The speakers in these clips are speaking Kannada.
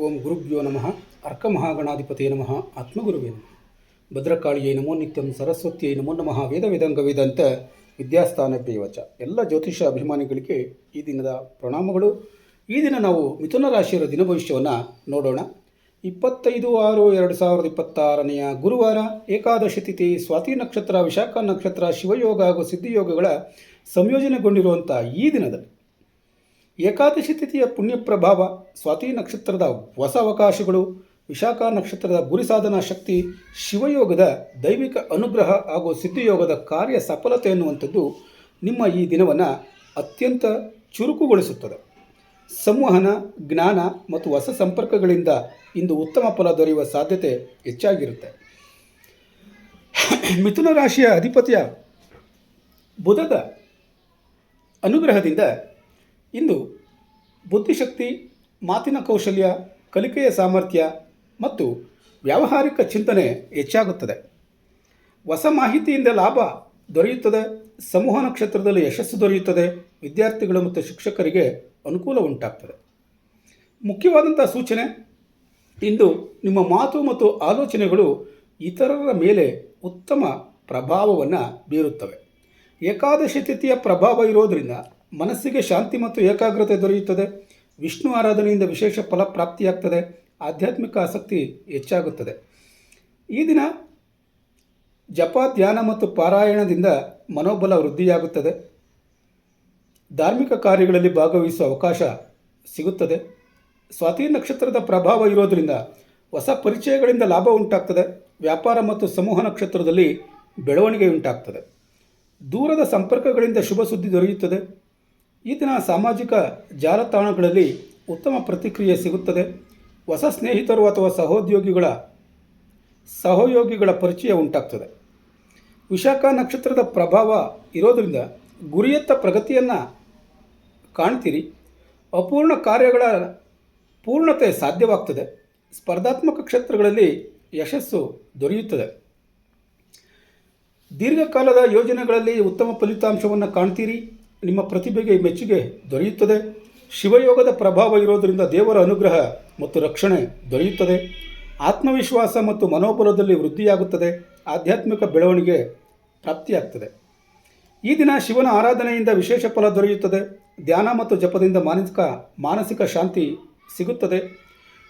ಓಂ ಗುರುಭ್ಯೋ ನಮಃ ಅರ್ಕಮಹಾಗಣಾಧಿಪತಿಯೇ ನಮಃ ಆತ್ಮಗುರುವೇ ನಮಃ ಭದ್ರಕಾಳಿಯೇ ನಮೋ ನಿತ್ಯಂ ಸರಸ್ವತಿಯೇ ನಮೋ ನಮಃ ವೇದ ವೇದಾಂಗ ವೇದಾಂತ ವಿದ್ಯಾಸ್ಥಾನಪೇವಚ. ಎಲ್ಲ ಜ್ಯೋತಿಷ ಅಭಿಮಾನಿಗಳಿಗೆ ಈ ದಿನದ ಪ್ರಣಾಮಗಳು. ಈ ದಿನ ನಾವು ಮಿಥುನ ರಾಶಿಯವರ ದಿನಭವಿಷ್ಯವನ್ನು ನೋಡೋಣ. 25/6/2026 ಗುರುವಾರ, ಏಕಾದಶಿ ತಿಥಿ, ಸ್ವಾತಿ ನಕ್ಷತ್ರ, ವಿಶಾಖ ನಕ್ಷತ್ರ, ಶಿವಯೋಗ ಹಾಗೂ ಸಿದ್ಧಿಯೋಗಗಳ ಸಂಯೋಜನೆಗೊಂಡಿರುವಂಥ ಈ ದಿನದಲ್ಲಿ ಏಕಾದಶಿ ತಿಥಿಯ ಪುಣ್ಯ ಪ್ರಭಾವ, ಸ್ವಾತಿ ನಕ್ಷತ್ರದ ಹೊಸ ಅವಕಾಶಗಳು, ವಿಶಾಖ ನಕ್ಷತ್ರದ ಗುರಿ ಸಾಧನಾ ಶಕ್ತಿ, ಶಿವಯೋಗದ ದೈವಿಕ ಅನುಗ್ರಹ ಹಾಗೂ ಸಿದ್ಧಿಯೋಗದ ಕಾರ್ಯ ಸಫಲತೆ ಎನ್ನುವಂಥದ್ದು ನಿಮ್ಮ ಈ ದಿನವನ್ನು ಅತ್ಯಂತ ಚುರುಕುಗೊಳಿಸುತ್ತದೆ. ಸಂವಹನ, ಜ್ಞಾನ ಮತ್ತು ಹೊಸ ಸಂಪರ್ಕಗಳಿಂದ ಇಂದು ಉತ್ತಮ ಫಲ ದೊರೆಯುವ ಸಾಧ್ಯತೆ ಹೆಚ್ಚಾಗಿರುತ್ತೆ. ಮಿಥುನ ರಾಶಿಯ ಅಧಿಪತಿಯ ಬುಧದ ಅನುಗ್ರಹದಿಂದ ಇಂದು ಬುದ್ಧಿಶಕ್ತಿ, ಮಾತಿನ ಕೌಶಲ್ಯ, ಕಲಿಕೆಯ ಸಾಮರ್ಥ್ಯ ಮತ್ತು ವ್ಯಾವಹಾರಿಕ ಚಿಂತನೆ ಹೆಚ್ಚಾಗುತ್ತದೆ. ಹೊಸ ಮಾಹಿತಿಯಿಂದ ಲಾಭ ದೊರೆಯುತ್ತದೆ. ಸಂವಹನ ಕ್ಷೇತ್ರದಲ್ಲಿ ಯಶಸ್ಸು ದೊರೆಯುತ್ತದೆ. ವಿದ್ಯಾರ್ಥಿಗಳು ಮತ್ತು ಶಿಕ್ಷಕರಿಗೆ ಅನುಕೂಲ ಉಂಟಾಗ್ತದೆ. ಮುಖ್ಯವಾದಂಥ ಸೂಚನೆ, ಇಂದು ನಿಮ್ಮ ಮಾತು ಮತ್ತು ಆಲೋಚನೆಗಳು ಇತರರ ಮೇಲೆ ಉತ್ತಮ ಪ್ರಭಾವವನ್ನು ಬೀರುತ್ತವೆ. ಏಕಾದಶಿ ತಿಥಿಯ ಪ್ರಭಾವ ಇರೋದರಿಂದ ಮನಸ್ಸಿಗೆ ಶಾಂತಿ ಮತ್ತು ಏಕಾಗ್ರತೆ ದೊರೆಯುತ್ತದೆ. ವಿಷ್ಣು ಆರಾಧನೆಯಿಂದ ವಿಶೇಷ ಫಲ ಪ್ರಾಪ್ತಿಯಾಗ್ತದೆ. ಆಧ್ಯಾತ್ಮಿಕ ಆಸಕ್ತಿ ಹೆಚ್ಚಾಗುತ್ತದೆ. ಈ ದಿನ ಜಪ, ಧ್ಯಾನ ಮತ್ತು ಪಾರಾಯಣದಿಂದ ಮನೋಬಲ ವೃದ್ಧಿಯಾಗುತ್ತದೆ. ಧಾರ್ಮಿಕ ಕಾರ್ಯಗಳಲ್ಲಿ ಭಾಗವಹಿಸುವ ಅವಕಾಶ ಸಿಗುತ್ತದೆ. ಸ್ವಾತಿ ನಕ್ಷತ್ರದ ಪ್ರಭಾವ ಇರೋದರಿಂದ ಹೊಸ ಪರಿಚಯಗಳಿಂದ ಲಾಭ ಉಂಟಾಗ್ತದೆ. ವ್ಯಾಪಾರ ಮತ್ತು ಸಂವಹನ ಕ್ಷೇತ್ರದಲ್ಲಿ ಬೆಳವಣಿಗೆ ಉಂಟಾಗ್ತದೆ. ದೂರದ ಸಂಪರ್ಕಗಳಿಂದ ಶುಭ ಸುದ್ದಿ ದೊರೆಯುತ್ತದೆ. ಈ ದಿನ ಸಾಮಾಜಿಕ ಜಾಲತಾಣಗಳಲ್ಲಿ ಉತ್ತಮ ಪ್ರತಿಕ್ರಿಯೆ ಸಿಗುತ್ತದೆ. ಹೊಸ ಸ್ನೇಹಿತರು ಅಥವಾ ಸಹಯೋಗಿಗಳ ಪರಿಚಯ ಉಂಟಾಗ್ತದೆ. ವಿಶಾಖ ನಕ್ಷತ್ರದ ಪ್ರಭಾವ ಇರೋದರಿಂದ ಗುರಿಯತ್ತ ಪ್ರಗತಿಯನ್ನು ಕಾಣ್ತೀರಿ. ಅಪೂರ್ಣ ಕಾರ್ಯಗಳ ಪೂರ್ಣತೆ ಸಾಧ್ಯವಾಗ್ತದೆ. ಸ್ಪರ್ಧಾತ್ಮಕ ಕ್ಷೇತ್ರಗಳಲ್ಲಿ ಯಶಸ್ಸು ದೊರೆಯುತ್ತದೆ. ದೀರ್ಘಕಾಲದ ಯೋಜನೆಗಳಲ್ಲಿ ಉತ್ತಮ ಫಲಿತಾಂಶವನ್ನು ಕಾಣ್ತೀರಿ. ನಿಮ್ಮ ಪ್ರತಿಭೆಗೆ ಮೆಚ್ಚುಗೆ ದೊರೆಯುತ್ತದೆ. ಶಿವಯೋಗದ ಪ್ರಭಾವ ಇರೋದರಿಂದ ದೇವರ ಅನುಗ್ರಹ ಮತ್ತು ರಕ್ಷಣೆ ದೊರೆಯುತ್ತದೆ. ಆತ್ಮವಿಶ್ವಾಸ ಮತ್ತು ಮನೋಬಲದಲ್ಲಿ ವೃದ್ಧಿಯಾಗುತ್ತದೆ. ಆಧ್ಯಾತ್ಮಿಕ ಬೆಳವಣಿಗೆ ಪ್ರಾಪ್ತಿಯಾಗ್ತದೆ. ಈ ದಿನ ಶಿವನ ಆರಾಧನೆಯಿಂದ ವಿಶೇಷ ಫಲ ದೊರೆಯುತ್ತದೆ. ಧ್ಯಾನ ಮತ್ತು ಜಪದಿಂದ ಮಾನಸಿಕ ಶಾಂತಿ ಸಿಗುತ್ತದೆ.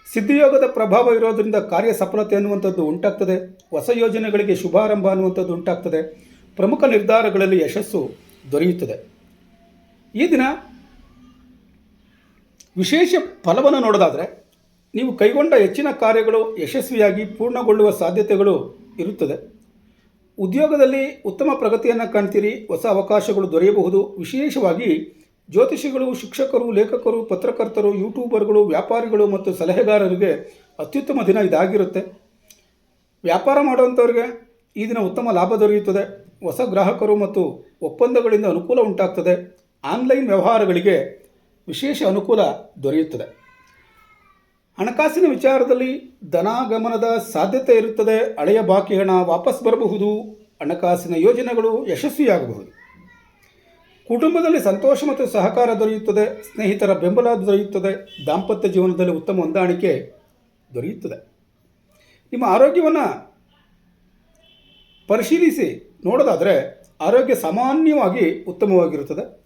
ಸಿದ್ಧಿಯೋಗದ ಪ್ರಭಾವ ಇರೋದರಿಂದ ಕಾರ್ಯ ಸಫಲತೆ ಅನ್ನುವಂಥದ್ದು ಉಂಟಾಗ್ತದೆ. ಹೊಸ ಯೋಜನೆಗಳಿಗೆ ಶುಭಾರಂಭ ಅನ್ನುವಂಥದ್ದು ಉಂಟಾಗ್ತದೆ. ಪ್ರಮುಖ ನಿರ್ಧಾರಗಳಲ್ಲಿ ಯಶಸ್ಸು ದೊರೆಯುತ್ತದೆ. ಈ ದಿನ ವಿಶೇಷ ಫಲವನ್ನು ನೋಡೋದಾದರೆ, ನೀವು ಕೈಗೊಂಡ ಹೆಚ್ಚಿನ ಕಾರ್ಯಗಳು ಯಶಸ್ವಿಯಾಗಿ ಪೂರ್ಣಗೊಳ್ಳುವ ಸಾಧ್ಯತೆಗಳು ಇರುತ್ತದೆ. ಉದ್ಯೋಗದಲ್ಲಿ ಉತ್ತಮ ಪ್ರಗತಿಯನ್ನು ಕಾಣ್ತೀರಿ. ಹೊಸ ಅವಕಾಶಗಳು ದೊರೆಯಬಹುದು. ವಿಶೇಷವಾಗಿ ಜ್ಯೋತಿಷಿಗಳು, ಶಿಕ್ಷಕರು, ಲೇಖಕರು, ಪತ್ರಕರ್ತರು, ಯೂಟ್ಯೂಬರ್ಗಳು, ವ್ಯಾಪಾರಿಗಳು ಮತ್ತು ಸಲಹೆಗಾರರಿಗೆ ಅತ್ಯುತ್ತಮ ದಿನ ಇದಾಗಿರುತ್ತೆ. ವ್ಯಾಪಾರ ಮಾಡುವಂಥವ್ರಿಗೆ ಈ ದಿನ ಉತ್ತಮ ಲಾಭ ದೊರೆಯುತ್ತದೆ. ಹೊಸ ಗ್ರಾಹಕರು ಮತ್ತು ಒಪ್ಪಂದಗಳಿಂದ ಅನುಕೂಲ ಉಂಟಾಗ್ತದೆ. ಆನ್ಲೈನ್ ವ್ಯವಹಾರಗಳಿಗೆ ವಿಶೇಷ ಅನುಕೂಲ ದೊರೆಯುತ್ತದೆ. ಹಣಕಾಸಿನ ವಿಚಾರದಲ್ಲಿ ಧನಾಗಮನದ ಸಾಧ್ಯತೆ ಇರುತ್ತದೆ. ಹಳೆಯ ಬಾಕಿ ಹಣ ವಾಪಸ್ ಬರಬಹುದು. ಹಣಕಾಸಿನ ಯೋಜನೆಗಳು ಯಶಸ್ವಿಯಾಗಬಹುದು. ಕುಟುಂಬದಲ್ಲಿ ಸಂತೋಷ ಮತ್ತು ಸಹಕಾರ ದೊರೆಯುತ್ತದೆ. ಸ್ನೇಹಿತರ ಬೆಂಬಲ ದೊರೆಯುತ್ತದೆ. ದಾಂಪತ್ಯ ಜೀವನದಲ್ಲಿ ಉತ್ತಮ ಹೊಂದಾಣಿಕೆ ದೊರೆಯುತ್ತದೆ. ನಿಮ್ಮ ಆರೋಗ್ಯವನ್ನು ಪರಿಶೀಲಿಸಿ ನೋಡೋದಾದರೆ ಆರೋಗ್ಯ ಸಾಮಾನ್ಯವಾಗಿ ಉತ್ತಮವಾಗಿರುತ್ತದೆ.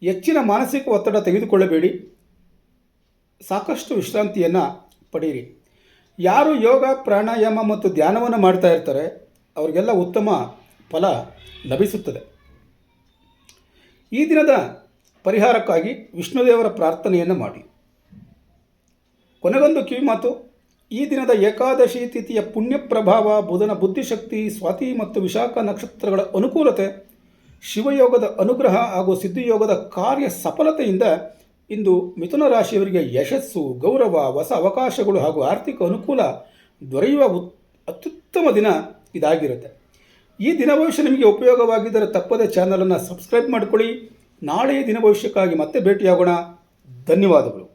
ಹೆಚ್ಚಿನ ಮಾನಸಿಕ ಒತ್ತಡ ತೆಗೆದುಕೊಳ್ಳಬೇಡಿ. ಸಾಕಷ್ಟು ವಿಶ್ರಾಂತಿಯನ್ನು ಪಡೆಯಿರಿ. ಯಾರು ಯೋಗ, ಪ್ರಾಣಾಯಾಮ ಮತ್ತು ಧ್ಯಾನವನ್ನು ಮಾಡ್ತಾ ಇರ್ತಾರೆ ಅವರಿಗೆಲ್ಲ ಉತ್ತಮ ಫಲ ಲಭಿಸುತ್ತದೆ. ಈ ದಿನದ ಪರಿಹಾರಕ್ಕಾಗಿ ವಿಷ್ಣುದೇವರ ಪ್ರಾರ್ಥನೆಯನ್ನು ಮಾಡಿ. ಕೊನೆಗೊಂದು ಕಿವಿಮಾತು, ಈ ದಿನದ ಏಕಾದಶಿ ತಿಥಿಯ ಪುಣ್ಯ ಪ್ರಭಾವ, ಬುಧನ ಬುದ್ಧಿಶಕ್ತಿ, ಸ್ವಾತಿ ಮತ್ತು ವಿಶಾಖ ನಕ್ಷತ್ರಗಳ ಅನುಕೂಲತೆ, ಶಿವಯೋಗದ ಅನುಗ್ರಹ ಹಾಗೂ ಸಿದ್ಧಿಯೋಗದ ಕಾರ್ಯ ಸಫಲತೆಯಿಂದ ಇಂದು ಮಿಥುನ ರಾಶಿಯವರಿಗೆ ಯಶಸ್ಸು, ಗೌರವ, ಹೊಸ ಅವಕಾಶಗಳು ಹಾಗೂ ಆರ್ಥಿಕ ಅನುಕೂಲ ದೊರೆಯುವ ಅತ್ಯುತ್ತಮ ದಿನ ಇದಾಗಿರುತ್ತೆ. ಈ ದಿನ ಭವಿಷ್ಯ ನಿಮಗೆ ಉಪಯೋಗವಾಗಿದ್ದರೆ ತಪ್ಪದೇ ಚಾನಲನ್ನು ಸಬ್ಸ್ಕ್ರೈಬ್ ಮಾಡಿಕೊಳ್ಳಿ. ನಾಳೆಯ ದಿನ ಭವಿಷ್ಯಕ್ಕಾಗಿ ಮತ್ತೆ ಭೇಟಿಯಾಗೋಣ. ಧನ್ಯವಾದಗಳು.